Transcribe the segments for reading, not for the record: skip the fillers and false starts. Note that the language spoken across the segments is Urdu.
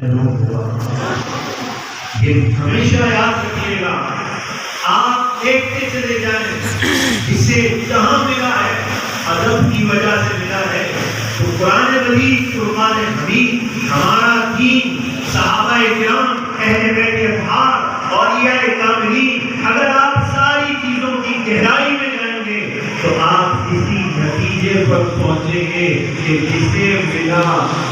یہ ہمیشہ یاد رکھیے گا، آپ دیکھتے چلے جائیں جسے جہاں ملا ہے ادب کی وجہ سے ملا ہے۔ تو قرآن مجید، فرقان حمید، ہمارا دین، صحابہ کرام، اہل بیت اطہار، اولیاء کاملین، اگر آپ ساری چیزوں کی گہرائی میں جائیں گے تو آپ اسی نتیجے پر پہنچیں گے کہ جسے ملا،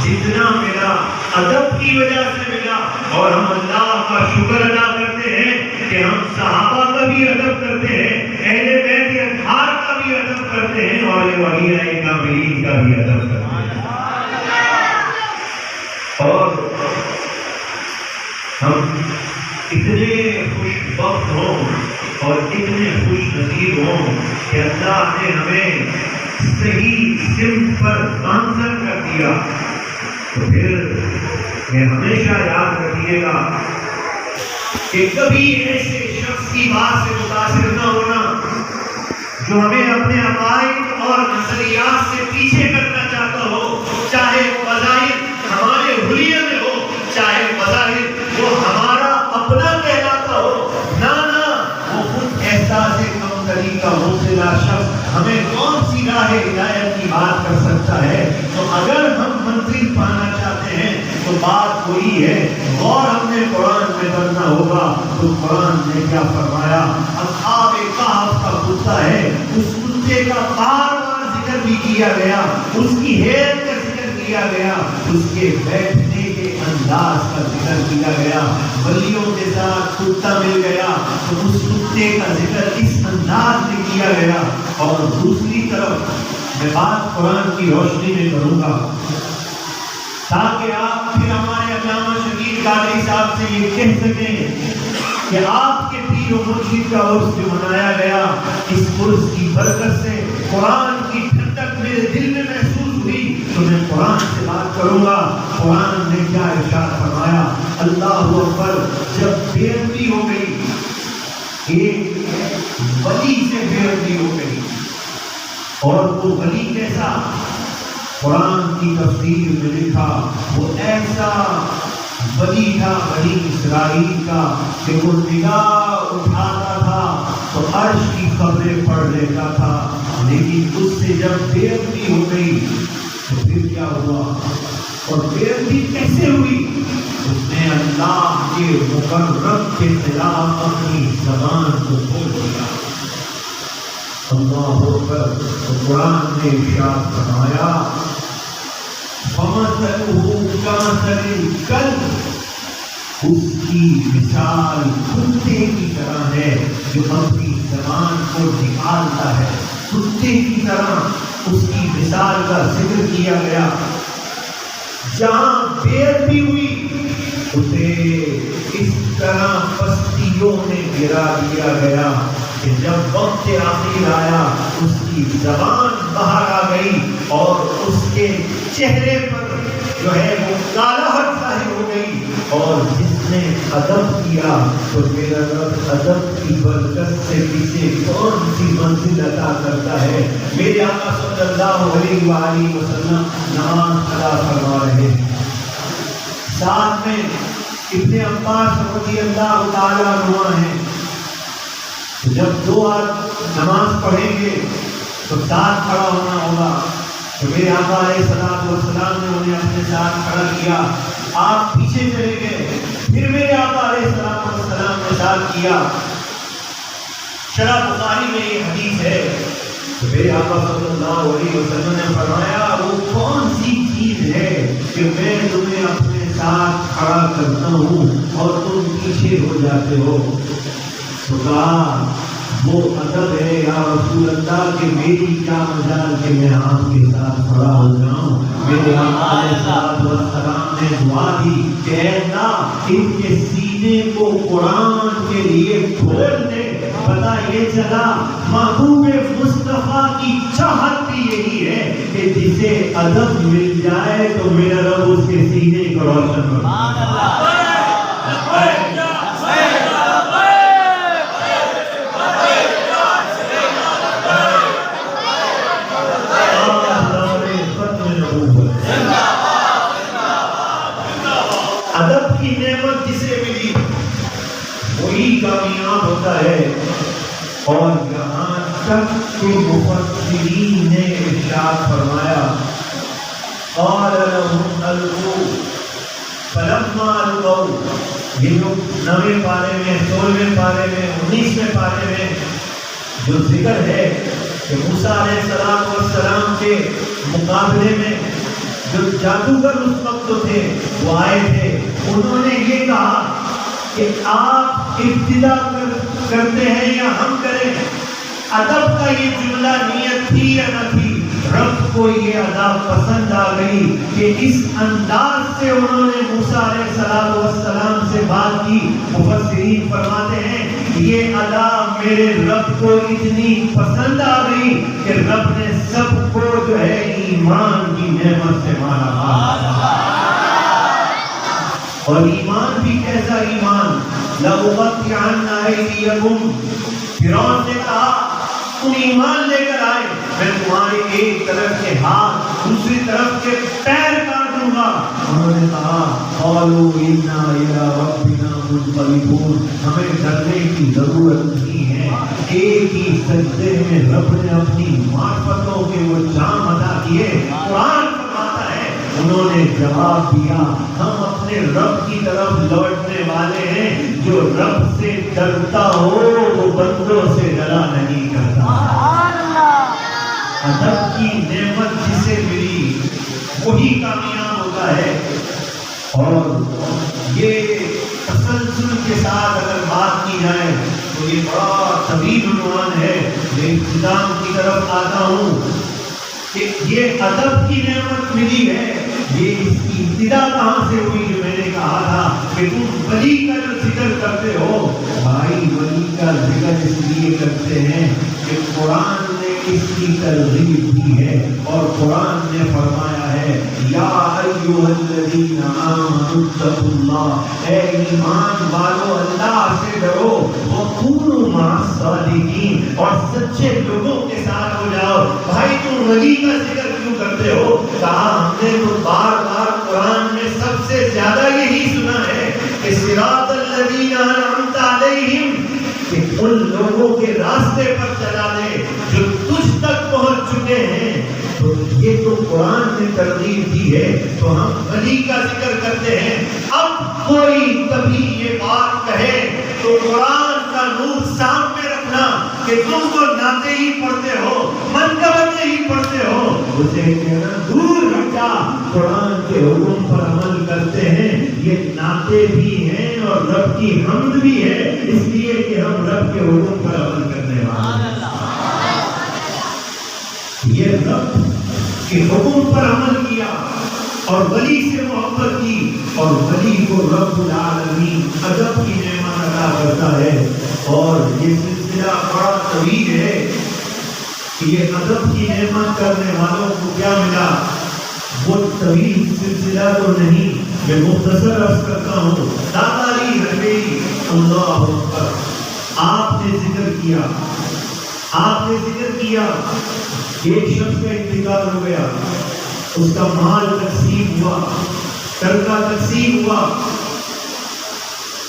جتنا ملا ادب کی وجہ سے ملا۔ اور ہم اللہ کا شکر ادا کرتے ہیں کہ ہم صحابہ کا بھی ادب کرتے ہیں، اہل بیت اطہار کا بھی ادب کرتے ہیں، اور اولیاء کاملین کا بھی ادب کرتے ہیں۔ اور ہم اتنے خوش بخت ہوں اور اتنے خوش نصیب ہوں کہ اللہ نے ہمیں صحیح سمت پر گامزن کر دیا۔ تو پھر یہ ہمیشہ یاد رکھیے گا کہ کبھی ایسے شخص کی بات سے متاثر نہ ہونا جو ہمیں اپنے عقائد اور نظریات سے پیچھے کرنا چاہتا ہو، چاہے بظاہر ہمارے حلیے میں ہو، چاہے بظاہر وہ ہمارا اپنا کہلاتا ہو۔ نہ وہ خود احساس کمتری کا مبتلا شخص ہمیں کون سی راہ ہدایت کی بات کر سکتا ہے؟ تو اگر ہم منزل پانا چاہتے ہیں تو بات وہی ہے، غور ہم نے قرآن میں کرنا ہوگا۔ تو قرآن نے کیا فرمایا؟ اصحاب کہف کا کتا ہے، اس کتے کا بار بار ذکر بھی کیا گیا، اس کی حیرت کا ذکر کیا گیا، اس کے بیٹھنے کے انداز کا ذکر کیا گیا۔ ولیوں کے ساتھ کتا مل گیا تو اس کتے کا ذکر اس انداز میں کیا گیا۔ اور دوسری طرف میں بات قرآن کی روشنی میں کروں گا تاکہ آپ پھر ہمارے علامہ شبیر قادری صاحب سے یہ کہہ سکیں کہ آپ کے پیر و مرشد کا عرس جو منایا گیا، اس عرس کی برکت سے قرآن کی ٹھنڈک میرے دل میں محسوس ہوئی۔ تو میں قرآن سے بات کروں گا۔ قرآن نے کیا ارشاد فرمایا؟ اللہ اکبر! جب بے ادبی ہو گئی، ایک ولی سے بے ادبی ہو گئی، اور وہ ولی کیسا؟ قرآن کی تفسیر میں لکھا وہ ایسا ولی تھا بنی اسرائیل کا کہ وہ نگاہ اٹھاتا تھا تو عرش کی خبریں پڑھ لیتا تھا، لیکن اس سے جب بے ادبی ہو گئی تو پھر کیا ہوا؟ اور بے ادبی کیسے ہوئی؟ اس نے اللہ کے مقرر کے خلاف اپنی زبان کو کھول دیا۔ اللہ اکبر! تو قرآن نے ارشاد فرمایا فَمَثَلُهُ كَمَثَلِ الْكَلْبِ، اس کی مثال کتے کی طرح ہے جو اپنی زبان کو نکالتا ہے۔ کتے کی طرح اس کی مثال کا ذکر کیا گیا۔ جہاں بے ادبی ہوئی اسے اس طرح پستیوں میں گرا دیا گیا کہ جب وقت آخر آیا اس کی زبان باہر آ گئی اور اس کے چہرے پر جو ہے وہ کالہٹ ظاہر ہو گئی۔ اور جس نے ادب کیا تو میرا رب ادب کی برکت سے کسے کون سی منزل عطا کرتا ہے؟ میرے آقا صلی اللہ علیہ وآلہ وسلم نماز ادا فرما رہے ہیں، ساتھ میں ابن عباس رضی اللہ تعالیٰ عنہ ہیں۔ جب دو نماز پڑھیں گے تو ساتھ کھڑا ہونا ہوگا، تو میرے آقا علیہ الصلوۃ والسلام نے انہیں اپنے ساتھ کھڑا کیا، آپ پیچھے چلے گئے، پھر میرے آقا علیہ الصلوۃ والسلام نے ساتھ کیا۔ شرح بخاری میں یہ حدیث ہے، تو میرے آقا صلی اللہ علیہ وسلم نے فرمایا وہ کون سی چیز ہے کہ میں تمہیں اپنے ساتھ کھڑا کرتا ہوں اور تم پیچھے ہو جاتے ہو؟ تو کہا وہ ادب ہے یا رسول اللہ کہ میری کیا مجال کہ میں آپ کے ساتھ کھڑا ہو جاؤں۔ میرے آقا علیہ الصلوۃ والسلام نے دعا دی کہ اے اللہ ان کے سینے کو قرآن کے لیے کھول دے۔ پتہ یہ چلا محبوب مصطفیٰ کی چاہت بھی یہی ہے کہ جسے ادب مل جائے تو میرا رب اس کے سینے کو روشن کرے۔ ہوتا ہے. اور یہاں تک کہ مفسرین نے ارشاد فرمایا قال لهم القوا فلما القوا. یہ جو 9ویں پارے میں 16ویں پارے میں 19ویں پارے میں جو ذکر ہے کہ موسیٰ علیہ السلام کے مقابلے میں جو جادوگر اس وقت تھے وہ آئے تھے, انہوں نے یہ کہا کہ آپ ابتدا کرتے ہیں یا ہم کریں. ادب کا یہ جملہ نیت تھی یا نہ تھی, رب کو یہ ادا پسند آ گئی کہ اس انداز سے انہوں نے موسیٰ علیہ السلام سے بات کی. مفسرین فرماتے ہیں یہ ادا میرے رب کو اتنی پسند آ گئی کہ رب نے سب کو جو ہے ایمان کی نعمت سے مارا. اور ایمان بھی کیسا ایمان, لَأُقَطِّعَنَّ أَيْدِيَكُمْ. فرعون نے کہا تم ایمان لے کر آئے, میں تمہارے ایک طرف کے ہاتھ دوسری طرف کے پیر کاٹ دوں گا. انہوں نے کہا قَالُوا إِنَّا إِلَىٰ رَبِّنَا مُنقَلِبُونَ. ہمیں ڈرنے کی ضرورت نہیں ہے, ایک ہی سجدے میں رب نے اپنی معرفتوں کے وہ جام ادا کیے. قرآن فرماتا ہے انہوں نے جواب دیا ہم اپنے رب کی طرف لوٹنے والے ہیں, جو رب سے ڈرتا ہو وہ بندوں سے ڈرا نہیں کرتا. ادب کی نعمت جسے ملی وہی کامیاب ہوتا ہے. اور یہ تسلسل کے ساتھ اگر بات کی جائے تو یہ بڑا طویل عنوان ہے. میں اختتام کی طرف آتا ہوں کہ یہ ادب کی نعمت ملی ہے, یہ اس کی ابتدا کہاں سے ہوئی جو میں نے کہا تھا کہ تم ولی کا جو ذکر کرتے ہو. بھائی ولی کا ذکر اس لیے کرتے ہیں کہ قرآن نے اس کی ترغیب دی ہے, اور قرآن نے فرمایا ہے یا ایھا الذین آمنوا اتقوا اللہ. اے ایمان والو اللہ سے ڈرو, وکونوا مع الصادقین, اور سچے لوگوں کے ساتھ ہو جاؤ. بھائی تم ولی کا ذکر کیوں کرتے ہو؟ کہا ہم نے تو بار بار قرآن میں سب سے زیادہ یہی سنا ہے کہ صراط الذین انعمت علیہم, کہ ان لوگوں کے راستے پر چلا دے جو تجھ تک پہنچ چکے ہیں. تو یہ تو قرآن نے ترغیب دی ہے, تو ہم ولی کا ذکر کرتے ہیں. اب کوئی کبھی یہ بات کہے تو قرآن کا نور سامنے رکھنا کہ تم تو نعتیں ہی پڑھتے ہو, منقبتیں ہی پڑھتے ہو, اسے کہنا دور ہٹ جا, قرآن کے حکم پر عمل کرتے ہیں. یہ نعتیں بھی ہیں اور رب کی حمد بھی ہے, اس لیے کہ ہم رب کے حکم پر عمل کرنے والے ہیں. یہ رب کے حکم پر عمل کیا اور ولی سے محبت کی, اور ولی کو رب العالمین ادب کی نعمت عطا کرتا ہے. اور یہ سلسلہ بڑا طویل ہے کہ یہ ادب کی نعمت کرنے والوں کو کیا ملا, وہ طویل سلسلہ تو نہیں, میں مختصر عرض کرتا ہوں. داتا علی حجویری اللہ اکبر, آپ نے ذکر کیا ایک شخص کا انتقال ہو گیا, اس کا مال تقسیم ہوا, ترکہ تقسیم ہوا.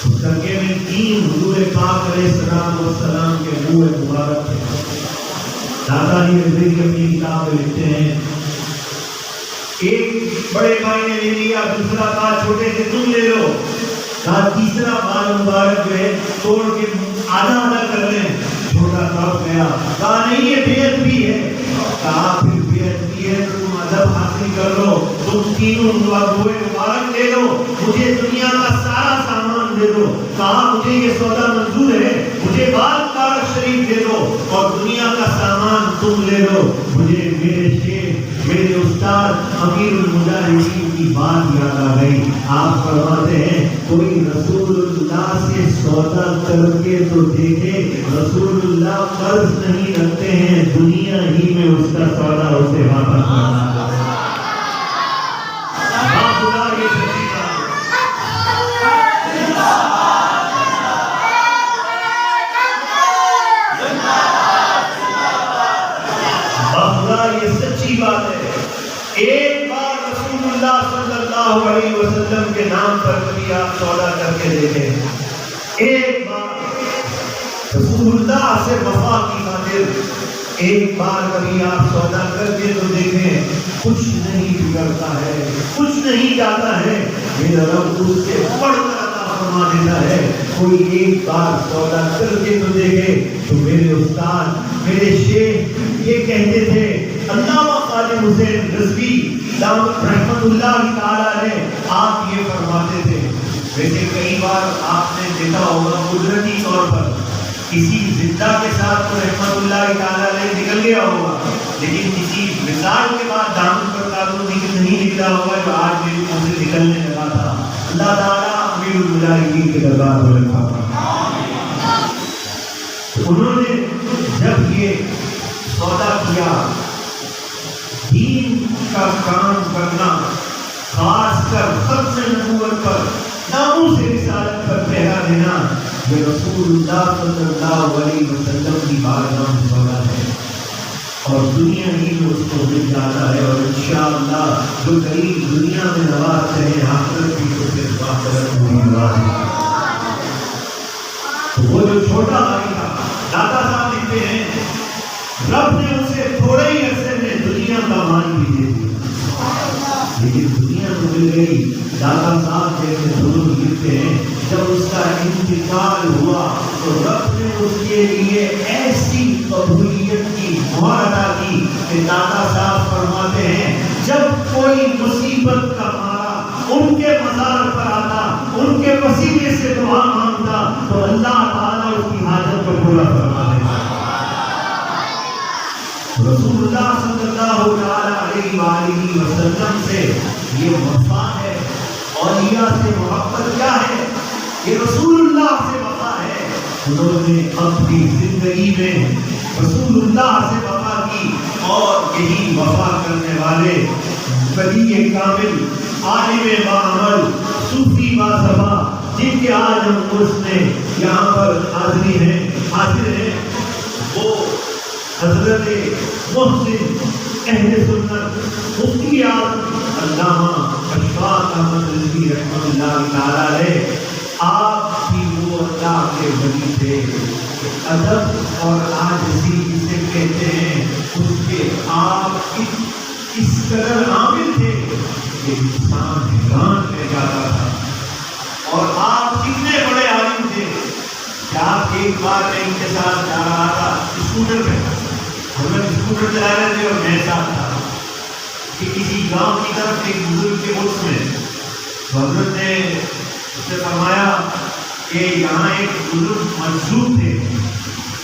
اس ترکے میں 3 حضور پاک علیہ السلام کے منہ مبارک تھے. دادا علی حجویری اپنی کتاب میں لکھتے ہیں ایک بڑے بھائی نے لے لیا, دوسرا کہا چھوٹے سے تم لے لو, کہا تیسرا بال مبارک جو ہے توڑ کے آدھا آدھا کر لیں. چھوٹا تڑپ گیا, کہا نہیں یہ بیعت بھی ہے. کہا پھر بیعت بھی ہے تو تم ادب حاصل کر لو, تم تینوں دعائیں مبارک لے لو, مجھے دنیا کا سارا سامان دے دو. کہا مجھے یہ سودا منظور ہے, مجھے بال مبارک شریف دے دو اور دنیا کا سامان تم لے لو. مجھے میرے شیخ میرے استاد امیر المجاہدین کی بات یاد آ گئی. آپ فرماتے ہیں کوئی رسول اللہ سے سودا کر کے تو دیکھے, رسول اللہ قرض نہیں رکھتے ہیں, دنیا ہی میں اس کا سودا اسے واپس کرنا. یہ سچی بات ہے. ایک بار رسول اللہ صلی اللہ علیہ وسلم کے نام پر کبھی آپ سودا کر کے دیکھیں, ایک بار رسول اللہ سے وفا کی خاطر ایک بار کبھی آپ سودا کر کے تو دیکھیں، کچھ نہیں بگڑتا ہے، کچھ نہیں جاتا ہے، میرا رب اس سے بڑھ کر عطا فرما دیتا ہے۔ کوئی ایک بار سودا کر کے تو دیکھے تو میرے استاد، میرے شیخ یہ کہتے تھے، علامہ قاضی حسین رضوی دامت رحمت اللہ تعالی نے آپ یہ فرماتے تھے۔ ویسے کئی بار آپ نے دیکھا ہوگا قدرتی طور پر کسی زندہ کے ساتھ تو رحمت اللہ تعالیٰ نے نکل گیا ہوگا، لیکن کسی مثال کے بعد دامن پر تعلق نہیں نکلا ہوگا جو آج میرے منہ سے نکلنے لگا تھا۔ اللہ تعالیٰ امیر المجاہدین کے دربار میں رکھا تھا۔ انہوں نے جب یہ سودا کیا، دین کا کام کرنا، خاص کر ختم نبوت پر، ناموس رسالت پر پہرا دینا، یہ رسول اللہ صلی اللہ علیہ وسلم کی بارگاہ میں سودا ہے، اور دنیا ہی میں اس کو مل جاتا ہے، اور انشاءاللہ جو غریب دنیا میں نواز رہے آخرت بھی تو صرف آخرت میں نواز ہے۔ وہ جو چھوٹا بھائی تھا، دادا صاحب لکھتے ہیں، رب نے اسے تھوڑے ہی عرصے میں دنیا کا مال بھی دے دیا، لیکن دنیا کو مل گئی۔ دادا صاحب جیسے بزرگ لکھتے ہیں، جب اس کا انتقال ہوا تو رب نے اس کے لیے ایسی قبولیت کی مہر عطا کی کہ دادا صاحب فرماتے ہیں، جب کوئی مصیبت کا مارا ان کے مزار پر آتا، ان کے وسیلے سے دعا مانگتا تو اللہ تعالیٰ اس کی حاجت کو پورا فرما دیتا۔ رسول اللہ صلی اللہ علیہ وآلہ وسلم سے یہ وفا ہے، اولیاء سے محبت کیا ہے؟ یہ رسول اللہ سے وفا ہے۔ انہوں نے اپنی زندگی میں رسول اللہ سے وفا کی، اور یہی وفا کرنے والے ولی کامل، عالم باعمل، صوفی باصفا، جن کے آج ہم عرس میں یہاں پر حاضر ہیں، وہ حضرت محسن اہل سنت مفتی اعظم علامہ اشفاق احمد رضوی رحمۃ اللہ تعالی علیہ، آپ بھی وہ اللہ کے ولی تھے۔ ادب اور عاجزی جسے کہتے ہیں، اس کے آپ اس قدر عامل تھے کہ انسان حیران رہ جاتا تھا۔ اور آپ کتنے بڑے عالم تھے کہ آپ ایک بار میں ان کے ساتھ جا رہا تھا اسکوٹر پہ، حضرت اسکوٹر چلا رہے تھے اور میں ساتھ تھا کہ کسی گاؤں کی طرف ایک بزرگ کے عرس میں، حضرت نے اس سے فرمایا کہ یہاں ایک بزرگ مجذوب تھے،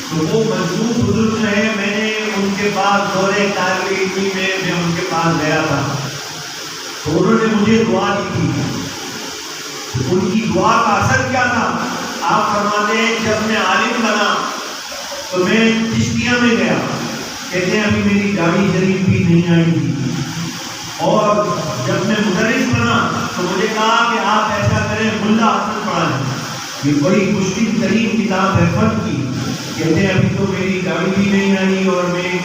تو وہ مجذوب بزرگ جو ہے، میں نے ان کے پاس دورے طالب علمی میں ان کے پاس گیا تھا، تو انہوں نے مجھے دعا دی تھی۔ ان کی دعا کا اثر کیا تھا؟ آپ فرماتے ہیں جب میں عالم بنا تو میں چشتیہ میں گیا، کہتے ہیں ابھی میری گاڑی شریف بھی نہیں آئی تھی، اور جب میں مدرس بنا تو مجھے کہا کہ آپ ایسا کریں ملا حسن پڑھا لیں، یہ بڑی مشکل ترین کتاب ہے فن کی، کہتے ہیں ابھی تو میری گاڑی بھی نہیں آئی اور میں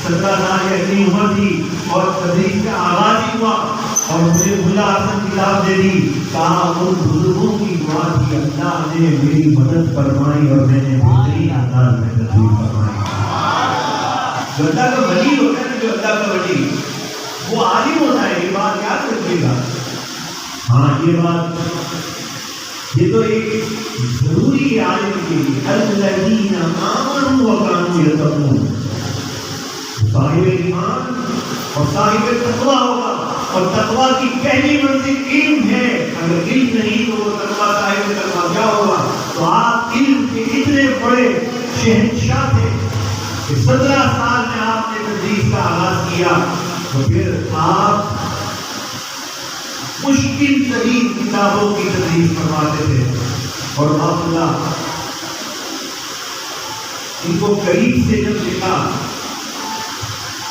17 سال یا اتنی عمر تھی اور تدریس کا آغاز ہی ہوا، اور مجھے ملا حسن کتاب دے دی، کہا ان بزرگوں کی دعا تھی، اللہ نے میری مدد فرمائی اور میں نے بہترین انداز میں تدریس فرمائی۔ جو اللہ کا ولی ہوتا ہے، جو اللہ کا ولی وہ عالم ہوتا ہے، یہ بات یاد رکھیے گا۔ ہاں یہ بات، یہ تو ایک ضروری عالم کے لیے، الذین آمنوا وکانوا یتقون، صاحب ایمان اور صاحب تقویٰ ہوگا، اور تقویٰ کی پہلی منزل علم ہے، اگر علم نہیں تو وہ تقویٰ صاحب تقویٰ کیا ہوگا؟ تو آپ علم کے اتنے بڑے شہنشاہ تھے کہ 17 سال میں آپ نے تدریس کا آغاز کیا، تو پھر آپ مشکل ترین کتابوں کی تدریس فرماتے تھے، اور معاملہ ان کو قریب سے جب دیکھا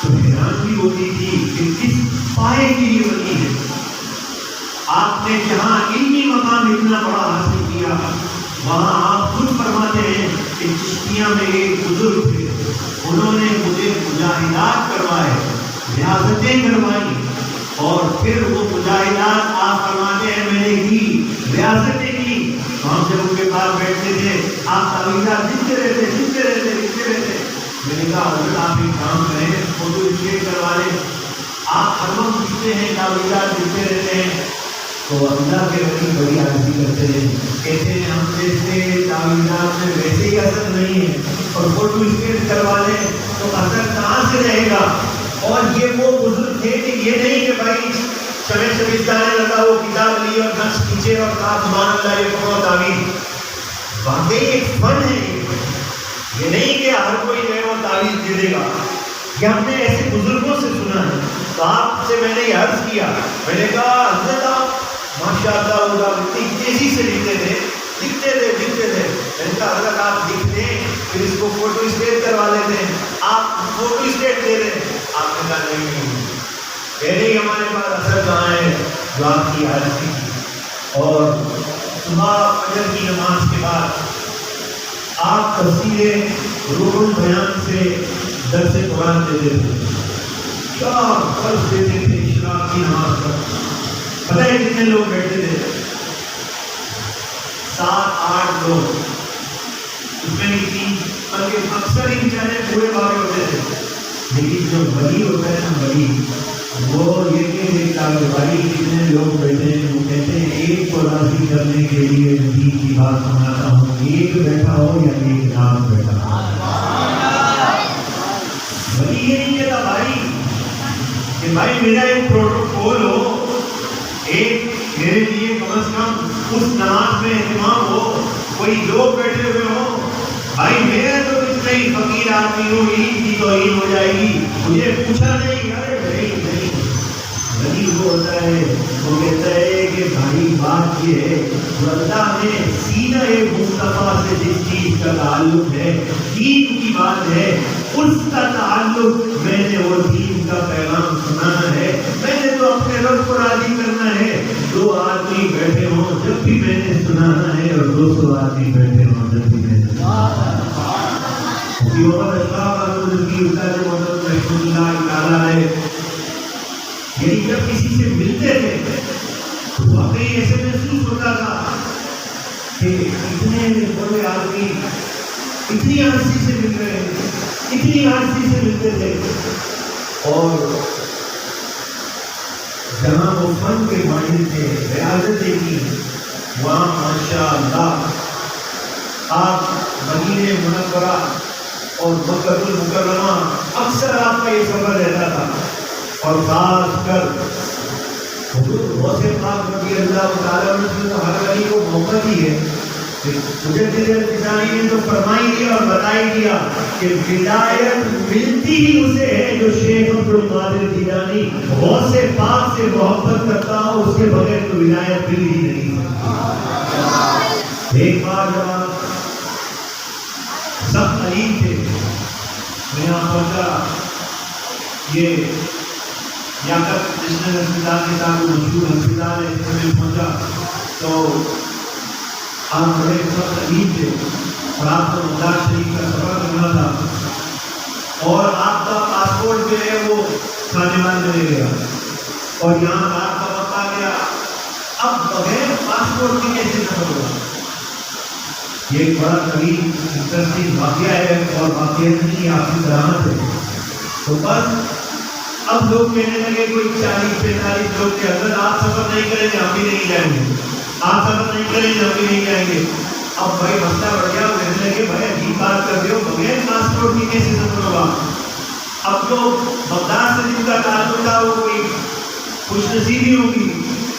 تو حیرانگی ہوتی تھی کہ کس پائے کی یہ ولی ہے۔ آپ نے جہاں علمی مقام اتنا بڑا حاصل کیا، وہاں آپ خود فرماتے ہیں کہ چشتیہ میں ایک بزرگ تھے، انہوں نے مجھے مجاہدات کروائے، ریاضتیں کروائی، اور پھر وہ مجاہدات آپ فرماتے ہیں میں نے کی، ریاضتیں کی، ہم جب ان کے پاس بیٹھتے تھے آپ تعویذات لکھتے رہتے میں نے کہا حضرت آپ ایک کام کریں، فوٹو اسٹیٹ کروا لیں، آپ ہر وقت لکھتے ہیں، تعویذات لکھتے رہتے ہیں، تو اللہ کے ولی بڑی عاجزی کرتے ہیں، کہتے ہیں ہم جیسے تعویذات میں ویسے ہی اثر نہیں ہے، اور فوٹو اسٹیٹ کروا لیں تو اثر کہاں سے رہے گا؟ اور یہ وہ بزرگ تھے کہ یہ نہیں کہ بھائی شمع شبستانے لگا وہ کتاب لی اور نقش کھینچے اور کہا سبحان اللہ یہ پکڑو تعویذ. واقعی ایک فن ہے، یہ نہیں کہ ہر کوئی جو ہے وہ تعویذ دے دے گا. یہ ہم نے ایسے بزرگوں سے سنا ہے. تو آپ سے میں نے یہ عرض کیا، میں نے کہا حضرت آپ ماشاء اللہ ہوگا اتنی تیزی سے لکھتے تھے. میں نے کہا حضرت آپ لکھتے ہیں پھر اس کو فوٹو اسٹیٹ کروا لیتے ہیں، آپ فوٹو اسٹیٹ دے رہے ہیں. آپ نے کہا نہیں، پہلے ہی ہمارے پاس اثر کہاں ہے جو آپ کی عاجزی کی. اور صبح فجر کی نماز کے بعد آپ تفسیر روح البیان سے درس قرآن دیتے تھے. کیا فرض دیتے تھے اشراق کی نماز پر. پتہ ہے کتنے لوگ بیٹھے تھے؟ 7-8 لوگ. اس میں بلکہ اکثر ہی بیچارے پورے بارے ہوتے تھے. لیکن جو ولی ہوتا ہے نا ولی، وہ یہ کہ دیکھتا ہے بھائی کتنے لوگ بیٹھے ہیں، وہ کہتے ہیں ایک کو راضی کرنے کے لیے نبی کی بات سناتا ہوں، ایک بیٹھا ہو یا ایک نام بیٹھا ہو. ولی یہ نہیں کہتا بھائی کہ بھائی میرا ایک پروٹوکول ہو، ایک میرے لیے کم از کم اس نماز میں اہتمام ہو، کوئی لوگ بیٹھے ہوئے ہوں. بھائی میں تو اتنا ہی فقیر آدمی ہوں، عید کی توہین ہو جائے گی، مجھے پوچھا نہیں. ارے نہیں، ولی وہ ہوتا ہے وہ کہتا ہے کہ بھائی بات یہ ہے جو اللہ نے سینہ مصطفیٰ سے جس چیز کا تعلق ہے، دین کی بات ہے، اس کا تعلق میں نے وہ دین کا پیغام سنانا ہے. میں نے تو اپنے رب کو راضی کرنا ہے. 2 آدمی بیٹھے ہوں جب بھی میں نے سنانا ہے، اور 200 آدمی بیٹھے ہوں جب بھی میں نے سنانا ہے. یعنی جب کسی سے ملتے تھے تو واقعی ایسے محسوس ہوتا تھا کہ اتنے بڑے آدمی اتنی عرصی سے مل رہے ہیں، اتنی عرصی سے ملتے تھے. اور جہاں وہ فن کے ماہر تھے، ریاضت کی، وہاں ماشاء اللہ آپ مدینہ منورہ اور مکہ المکرمہ اکثر آپ کا یہ سفر رہتا تھا. اور خاص کر حضور غوث پاک رضی اللہ تعالیٰ عنہ تو ہر ولی کو موقع دی ہے. مجدد الفسانی نے تو فرمائی دیا اور بتائی دیا کہ ولایت ملتی ہی اسے ہے جو شیخ عبد القادر جیلانی غوث پاک سے محبت کرتا ہو، اس کے بغیر تو ولایت مل ہی نہیں. ایک بار جب آپ سب قریب تھے، میں یہاں پہنچا، یہ لیاقت نیشنل ہسپتال کے ساتھ مشہور ہسپتال ہے، اس میں پہنچا تو آپ بڑے سب قریب تھے اور آپ کو مزار شریف کا سفر کرنا تھا اور آپ کا پاسپورٹ جو ہے وہ کھانے والے میں لے گیا اور یہاں آپ کا وقت آ گیا. اب بغیر پاسپورٹ کے کیسے سفر ہوگا؟ یہ ایک بڑا قریب انٹرسٹنگ واقعہ ہے اور واقعہ نہیں آپ کی کرامت ہے. تو بس اب لوگ کہنے لگے کوئی 40-45 لوگ کے اندر آپ سفر نہیں کریں گے ہم بھی نہیں جائیں گے، آپ سفر نہیں کریں گے ہم بھی نہیں جائیں گے. اب بھائی مسئلہ بڑھ گیا، کہنے لگے بھائی عجیب بات کر رہے ہو، بغیر پاسپورٹ کی کیسے سفر ہوگا؟ اب تو بغداد سے جن کا تعلق تھا وہ کوئی خوش نصیبی ہوگی،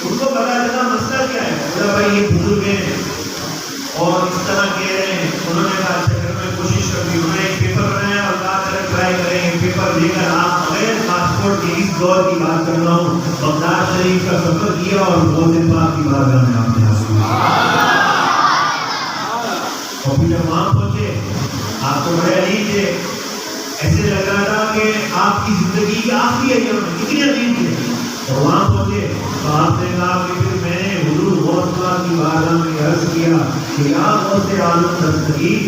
ان کو پتا چلا مسئلہ کیا ہے. بولا بھائی یہ بزرگ ہیں اور اس طرح کہہ رہے ہیں. انہوں نے کہا اچھا میں کوشش کر دی. انہوں نے ایک پیپر بنایا اور کہا چلے ٹرائی کریں گے. پیپر لے کر آپ بغیر پاسپورٹ کے اس دور کی بات کر رہا ہوں بغداد شریف کا سفر کیا اور غوث پاک کی بارگاہ میں آپ نے حاصل کیا. اور پھر جب وہاں پہنچے آپ کو بڑے عجیب تھے، ایسے لگ رہا تھا کہ آپ کی زندگی کے آخری ایام میں کتنے عجیب تھے. اور وہاں پہنچے تو آپ نے کہا کہ پھر میں نے حضور غوث پاک کی بارگاہ میں عرض کیا کہ یا غوث اعظم دستگیر،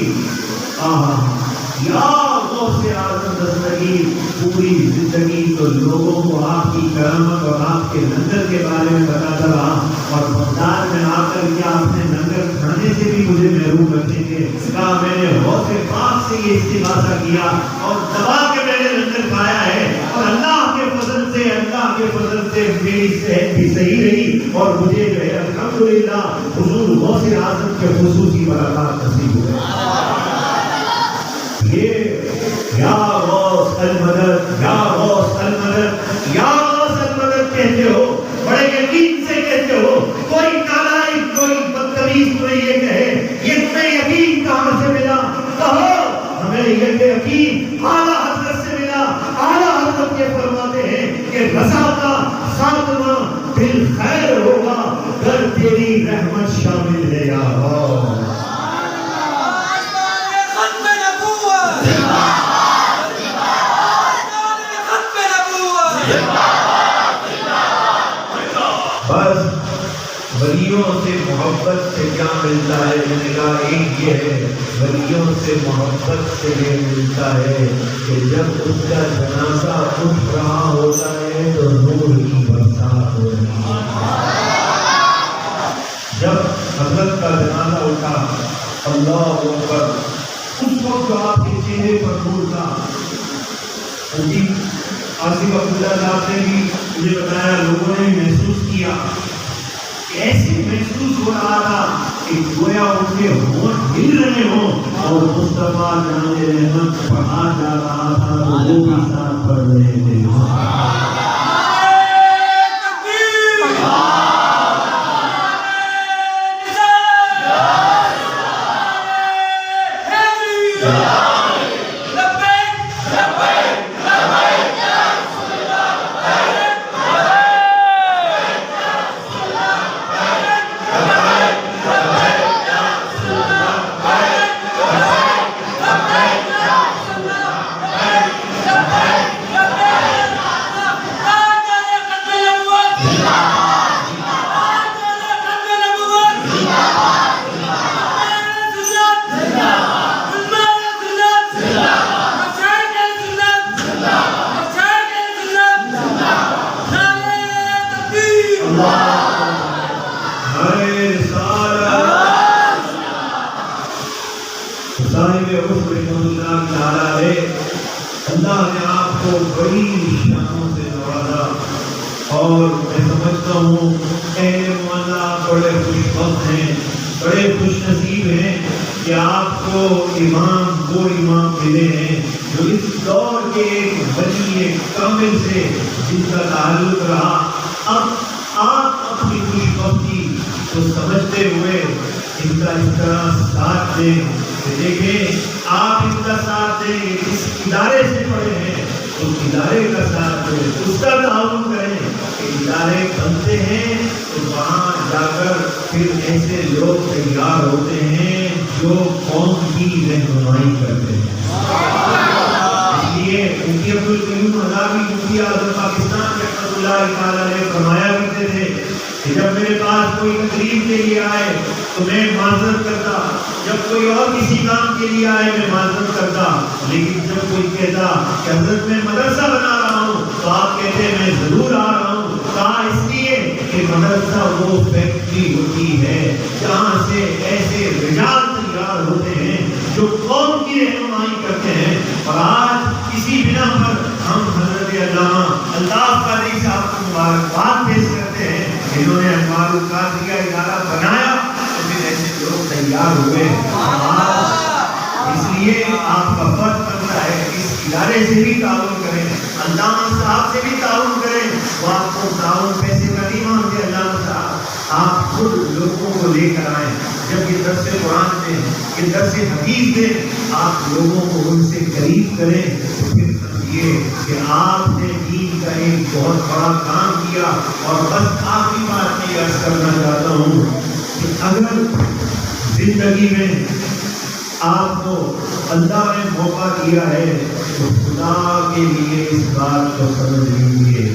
یا غوث اعظم دستگیر، پوری زندگی تو لوگوں کو آپ کی کرامت اور آپ کے لنگر کے بارے میں بتاتا رہا اور بغداد میں آ کر کیا آپ نے لنگر کھانے سے بھی مجھے محروم رکھیں گے. کہا میں نے غوث پاک سے یہ استغاثہ کیا اور دبا کے میں نے لندن کھایا ہے، اور اللہ کے فضل سے میری صحت بھی صحیح رہی اور مجھے جو ہے الحمدللہ حضور غوث اعظم کے خصوصی برکات نصیب ہوئے۔ یہ یا غوث المدد، یا غوث المدد، یا غوث المدد کہتے ہو، بڑے یقین سے کہتے ہو، کوئی نالائق کوئی بدتمیز تمہیں یہ کہے یہ تمہیں یقین کہاں سے ملا؟ کہو ہمیں یہ یقین اعلیٰ حضرت سے ملا۔ اعلیٰ حضرت یہ فرماتے ہیں کہ رضا کا خاتمہ بالخیر ہوگا گر تیری رحمت شامل ہے یا غوث۔ بس ولیوں سے محبت سے کیا ملتا ہے؟ میں نے کہا ایک یہ ہے، ولیوں سے محبت سے یہ ملتا ہے کہ جب اس کا جنازہ اٹھ رہا ہوتا ہے تو نور کی برسات ہو رہی ہے۔ جب حضرت کا جنازہ اٹھا، اللہ اکبر، اس وقت جو آپ کے چہرے پر نور تھا، آصف عبداللہ صاحب نے بھی مجھے بتایا، لوگوں نے محسوس کیا کہ ایسے محسوس ہو رہا تھا کہ گویا ان کے ہونٹ ہل رہے ہوں اور مصطفیٰ جان رحمت پڑھا جا رہا تھا تو وہ بھی ساتھ پڑھ رہے تھے۔ اللہ نے آپ کو بڑی شانوں سے نوازا اور میں سمجھتا ہوں اہل مولا بڑے خوش بخت ہیں، بڑے خوش نصیب ہیں کہ آپ کو امام وہ امام ملے ہیں جو اس دور کے ایک ولی کامل سے جن کا تعلق رہا۔ اب آپ اپنی خوش بختی کو سمجھتے ہوئے ان کا اس طرح ساتھ دیں کہ دیکھیں آپ ان کا ساتھ دیں، اس ادارے سے پڑھے ہیں اس ادارے کا ساتھ دیں، اس کا تعاون کریں کہ ادارے بنتے ہیں تو وہاں جا کر پھر ایسے لوگ تیار ہوتے ہیں جو قوم کی رہنمائی کرتے ہیں۔ اس لیے مفتی عبدالقیوم ہزاروی مفتی اعظم پاکستان رحمۃ اللہ تعالیٰ علیہ فرمایا کرتے تھے کہ جب میرے پاس کوئی تقریب کے لیے آئے تو میں معذرت کرتا، جب کوئی اور کسی کام کے لیے آئے میں معذرت کرتا، لیکن جب کوئی کہتا کہ حضرت میں مدرسہ بنا رہا ہوں تو آپ کہتے میں ضرور آ رہا ہوں۔ کہا اس لیے کہ مدرسہ وہ فیکٹری ہوتی ہے جہاں سے ایسے رجال تیار ہوتے ہیں جو قوم کی رہنمائی کرتے ہیں۔ اور آج کسی بنا پر ہم حضرت علامہ الطاف قادری صاحب کو مبارکباد پیش کرتے ہیں، انہوں نے انوار القادریہ ادارہ بنایا تو پھر ایسے لوگ تیار ہوئے۔ اس لیے آپ کا فرض بنتا ہے اس ادارے سے بھی تعاون کریں، علامہ صاحب سے بھی تعاون کریں۔ وہ آپ کو تعاون پیسے کا نہیں مانگتے، علامہ صاحب آپ خود لوگوں کو لے کر آئیں۔ جب یہ درس قرآن میں یہ درس حدیث میں آپ لوگوں کو ان سے قریب کریں تو پھر سمجھیے کہ آپ نے دین کا ایک بہت بڑا کام کیا۔ اور بس آخری بات میں یہ عرض کرنا چاہتا ہوں کہ اگر زندگی میں آپ کو اللہ نے موقع دیا ہے تو خدا کے لیے اس بات کو سمجھ لیجیے،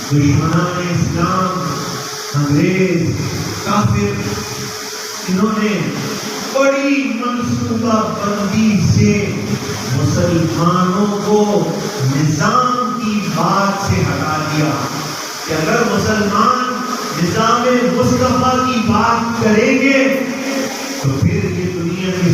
دشمنان اسلام، انگریز، کافر، انہوں نے بڑی منصوبہ بندی سے مسلمانوں کو نظام کی بات سے ہٹا دیا کہ اگر مسلمان نظام مصطفیٰ کی بات کریں گے تو پھر یہ دنیا کی